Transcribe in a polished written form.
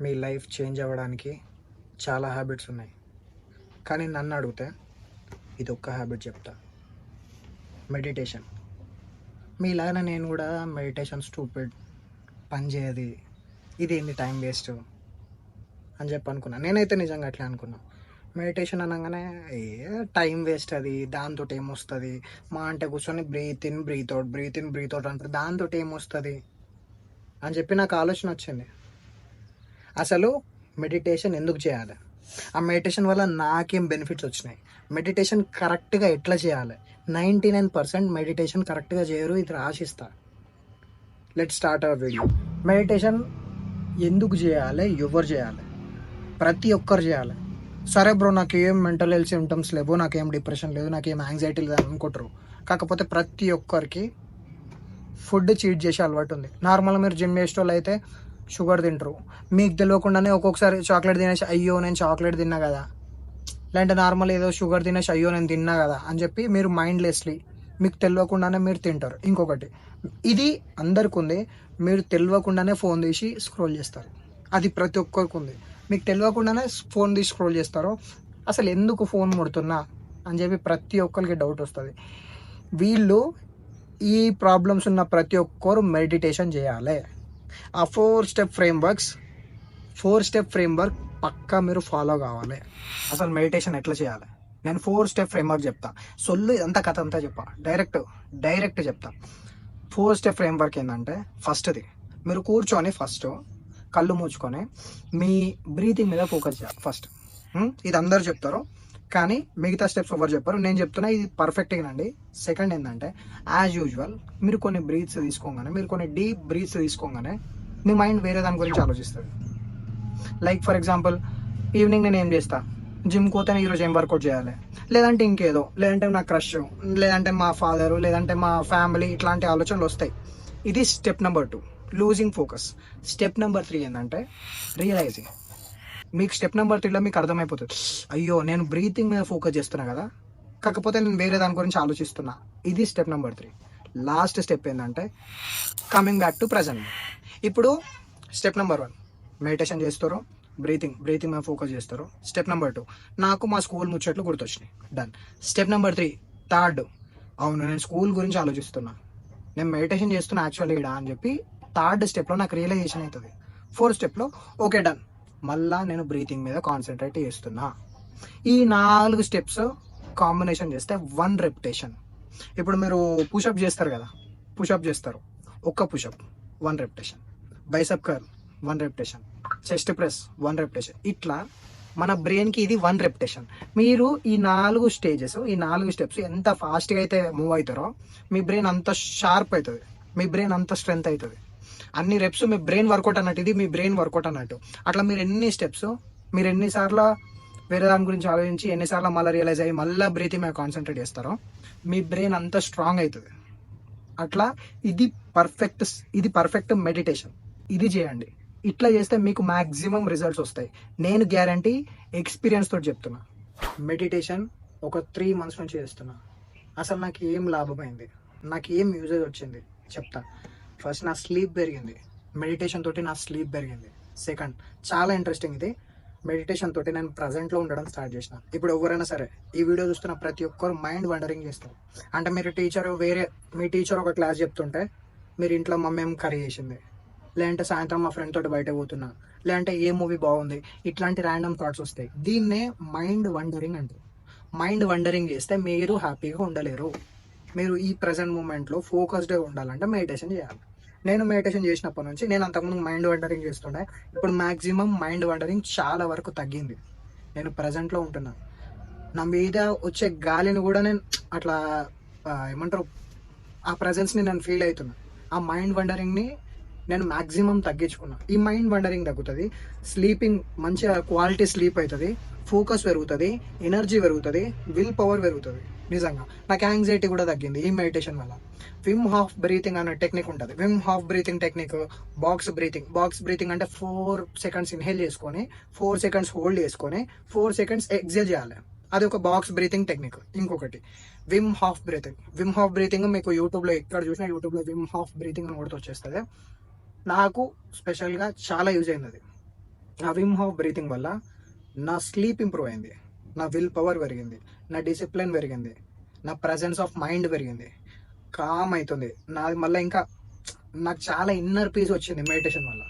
మీ life change అవ్వడానికి చాలా habits ఉన్నాయి. కానీ నన్ను అడిగితే ఇది ఒక్క హ్యాబిట్ చెప్తా, మెడిటేషన్. మీలాగానే నేను కూడా మెడిటేషన్ స్టూపిడ్, పని చేయది, ఇదేంది టైం వేస్ట్ అని చెప్పి అనుకున్నా. నేనైతే నిజంగా అట్లా అనుకున్నా. మెడిటేషన్ అనగానే ఏ టైం వేస్ట్, అది దాంతో ఏమొస్తుంది, మా అంటే కూర్చొని బ్రీత్ ఇన్ బ్రీత్ అవుట్ అంటారు, దాంతో ఏమొస్తుంది అని చెప్పి నాకు ఆలోచన వచ్చింది. అసలు మెడిటేషన్ ఎందుకు చేయాలి, ఆ మెడిటేషన్ వల్ల నాకేం బెనిఫిట్స్ వచ్చినాయి, మెడిటేషన్ కరెక్ట్గా ఎట్లా చేయాలి. 99% మెడిటేషన్ కరెక్ట్గా చేయరు, ఇది రాసిస్తా. Let start our video. Meditation ఎందుకు చేయాలి, ఎవరు చేయాలి? ప్రతి ఒక్కరు చేయాలి. సరే బ్రో, నాకేం మెంటల్ హెల్త్ సిమ్టమ్స్ లేవు, నాకేం డిప్రెషన్ లేదు, నాకేం యాంగ్జైటీ లేదు అనుకుంటారు. కాకపోతే ప్రతి ఒక్కరికి ఫుడ్ చీట్ చేసే అలవాటు ఉంది. నార్మల్గా మీరు జిమ్ చేసే వాళ్ళు అయితే షుగర్ తింటారు, మీకు తెలియకుండానే ఒక్కొక్కసారి చాక్లెట్ తినేసి అయ్యో నేను చాక్లెట్ తిన్నా కదా, లేదంటే నార్మల్ ఏదో షుగర్ తినేసి అయ్యో నేను తిన్నా కదా అని చెప్పి మీరు మైండ్లెస్లీ మీకు తెలియకుండానే మీరు తింటారు. ఇంకొకటి, ఇది అందరికి ఉంది, మీరు తెలియకుండానే ఫోన్ తీసి స్క్రోల్ చేస్తారు. అది ప్రతి ఒక్కరికి ఉంది, మీకు తెలియకుండానే ఫోన్ తీసి స్క్రోల్ చేస్తారు. అసలు ఎందుకు ఫోన్ ముడుతున్నా అని చెప్పి ప్రతి ఒక్కరికి డౌట్ వస్తుంది. వీళ్ళు ఈ ప్రాబ్లమ్స్ ఉన్న ప్రతి ఒక్కరు మెడిటేషన్ చేయాలి. ఆ 4 స్టెప్ ఫ్రేమ్వర్క్ పక్కా మీరు ఫాలో కావాలి. అసలు మెడిటేషన్ ఎట్లా చేయాలి నేను 4 స్టెప్ ఫ్రేమ్వర్క్ చెప్తా. సొల్లు ఇదంతా కథ అంతా చెప్పా, డైరెక్ట్ చెప్తా. 4 స్టెప్ ఫ్రేమ్వర్క్ ఏంటంటే, ఫస్ట్ది మీరు కూర్చొని ఫస్ట్ కళ్ళు మూసుకొని మీ బ్రీతింగ్ మీద ఫోకస్ చేయాలి ఫస్ట్. ఇది అందరు చెప్తారు కానీ మిగతా స్టెప్స్ ఎవరు చెప్పారు, నేను చెప్తున్నా, ఇది పర్ఫెక్ట్గానండి. సెకండ్ ఏంటంటే, యాజ్ యూజువల్ మీరు కొన్ని బ్రీత్స్ తీసుకోగానే, మీరు కొన్ని డీప్ బ్రీత్స్ తీసుకోగానే మీ మైండ్ వేరే దాని గురించి ఆలోచిస్తుంది. లైక్ ఫర్ ఎగ్జాంపుల్, ఈవినింగ్ నేను ఏం చేస్తా, జిమ్ పోతే ఈరోజు ఏం వర్కౌట్ చేయాలి, లేదంటే ఇంకేదో, లేదంటే నా క్రష్, లేదంటే మా ఫాదరు, లేదంటే మా ఫ్యామిలీ, ఇట్లాంటి ఆలోచనలు వస్తాయి. ఇది step number 2, losing focus. Step number 3 ఏంటంటే రియలైజింగ్. మీకు స్టెప్ నెంబర్ 3లో మీకు అర్థమైపోతుంది, అయ్యో నేను బ్రీతింగ్ మీద ఫోకస్ చేస్తున్నా కదా, కాకపోతే నేను వేరే దాని గురించి ఆలోచిస్తున్నా. ఇది స్టెప్ నెంబర్ 3. లాస్ట్ స్టెప్ ఏంటంటే కమింగ్ బ్యాక్ టు ప్రజెంట్. ఇప్పుడు స్టెప్ నెంబర్ 1 మెడిటేషన్ చేస్తారు, బ్రీతింగ్ మీద ఫోకస్ చేస్తారు. స్టెప్ నెంబర్ 2 నాకు మా స్కూల్ ముచ్చట్లు గుర్తొచ్చినాయి, డన్. స్టెప్ నెంబర్ 3 థర్డ్, అవును నేను స్కూల్ గురించి ఆలోచిస్తున్నా, నేను మెడిటేషన్ చేస్తున్నా యాక్చువల్లీ ఇడా అని చెప్పి థర్డ్ స్టెప్లో నాకు రియలైజేషన్ అవుతుంది. 4th స్టెప్లో ఓకే డన్, మళ్ళా నేను బ్రీతింగ్ మీద కాన్సన్ట్రేట్ చేస్తున్నా. ఈ 4 స్టెప్స్ కాంబినేషన్ చేస్తే 1 రెపిటేషన్. ఇప్పుడు మీరు పుషప్ చేస్తారు కదా, ఒక్క pushup 1 repetition, bicep curl 1 repetition, chest press 1 repetition. ఇట్లా మన బ్రెయిన్కి ఇది 1 రెపిటేషన్. మీరు ఈ 4 స్టేజెస్, ఈ 4 స్టెప్స్ ఎంత ఫాస్ట్గా అయితే మూవ్ అవుతారో మీ బ్రెయిన్ అంత షార్ప్ అవుతుంది, మీ బ్రెయిన్ అంత స్ట్రెంత్ అవుతుంది. అన్ని రెప్స్ మీ బ్రెయిన్ వర్కౌట్ అన్నట్టు, ఇది మీ బ్రెయిన్ వర్కౌట్ అన్నట్టు. అట్లా మీరు ఎన్ని స్టెప్స్, మీరు ఎన్నిసార్లు వేరే దాని గురించి ఆలోచించి ఎన్నిసార్లు మళ్ళీ రియలైజ్ అయ్యి మళ్ళీ బ్రీతింగ్ మీద కాన్సన్ట్రేట్ చేస్తారో మీ బ్రెయిన్ అంత స్ట్రాంగ్ అవుతుంది. అట్లా ఇది పర్ఫెక్ట్ మెడిటేషన్. ఇది చేయండి. ఇట్లా చేస్తే మీకు మ్యాక్సిమం రిజల్ట్స్ వస్తాయి. నేను గ్యారంటీ, ఎక్స్పీరియన్స్ తోటి చెప్తున్నా. మెడిటేషన్ ఒక 3 months నుంచి చేస్తున్నా. అసలు నాకు ఏం లాభమైంది, నాకు ఏం యూజేజ్ వచ్చింది చెప్తా. ఫస్ట్, నా స్లీప్ పెరిగింది, మెడిటేషన్ తోటి నా స్లీప్ పెరిగింది. సెకండ్, చాలా ఇంట్రెస్టింగ్, ఇది మెడిటేషన్ తోటి నేను ప్రజెంట్లో ఉండడం స్టార్ట్ చేసిన. ఇప్పుడు ఎవరైనా సరే ఈ వీడియో చూస్తున్న ప్రతి ఒక్కరు మైండ్ వండరింగ్ చేస్తారు. అంటే మీరు మీ టీచర్ ఒక క్లాస్ చెప్తుంటే మీరు ఇంట్లో మమ్మీ ఏం కర్రీ చేసింది, లేదంటే సాయంత్రం మా ఫ్రెండ్ తోటి బయట పోతున్నా, లేదంటే ఏ మూవీ బాగుంది, ఇట్లాంటి ర్యాండమ్ థాట్స్ వస్తాయి. దీన్నే మైండ్ వండరింగ్ అంటారు. మైండ్ వండరింగ్ చేస్తే మీరు హ్యాపీగా ఉండలేరు. మీరు ఈ ప్రజెంట్ మూమెంట్లో ఫోకస్డ్గా ఉండాలంటే మెడిటేషన్ చేయాలి. నేను మెడిటేషన్ చేసినప్పటి నుంచి, నేను అంతకుముందు మైండ్ వండరింగ్ చేస్తుండే, ఇప్పుడు మ్యాక్సిమం మైండ్ వండరింగ్ చాలా వరకు తగ్గింది. నేను ప్రజెంట్లో ఉంటున్నా. నా మీద వచ్చే గాలిని కూడా నేను అట్లా ఏమంటారు, ఆ ప్రజెన్స్ని నేను ఫీల్ అవుతున్నా. ఆ మైండ్ వండరింగ్ని నేను మ్యాక్సిమం తగ్గించుకున్నా. ఈ మైండ్ వండరింగ్ తగ్గుతుంది, స్లీపింగ్ మంచిగా క్వాలిటీ స్లీప్ అవుతుంది, ఫోకస్ పెరుగుతుంది, ఎనర్జీ పెరుగుతుంది, విల్ పవర్ పెరుగుతుంది. నిజంగా నాకు యాంగ్జైటీ కూడా తగ్గింది ఈ మెడిటేషన్ వల్ల. విమ్ హాఫ్ బ్రీతింగ్ అనే టెక్నిక్ ఉంటుంది. Vim half breathing technique, box breathing అంటే 4 seconds ఇన్హేల్ చేసుకొని 4 seconds హోల్డ్ చేసుకొని 4 seconds ఎక్సేల్ చేయాలి. అది ఒక బాక్స్ బ్రీతింగ్ టెక్నిక్. ఇంకొకటి విమ్ హాఫ్ బ్రీతింగ్ మీకు యూట్యూబ్లో ఎక్కడ చూసినా యూట్యూబ్లో విమ్ హాఫ్ బ్రీతింగ్ అని కొడుతూ వచ్చేస్తుంది. నాకు స్పెషల్గా చాలా యూజ్ అయింది అది. ఆ విమ్ హాఫ్ బ్రీతింగ్ వల్ల నా స్లీప్ ఇంప్రూవ్ అయింది, నా విల్ పవర్ పెరిగింది, నా డిసిప్లిన్ పెరిగింది, నా ప్రజెన్స్ ఆఫ్ మైండ్ పెరిగింది, కామ్ అవుతుంది నాది. మళ్ళీ ఇంకా నాకు చాలా ఇన్నర్ పీస్ వచ్చింది మెడిటేషన్ వల్ల.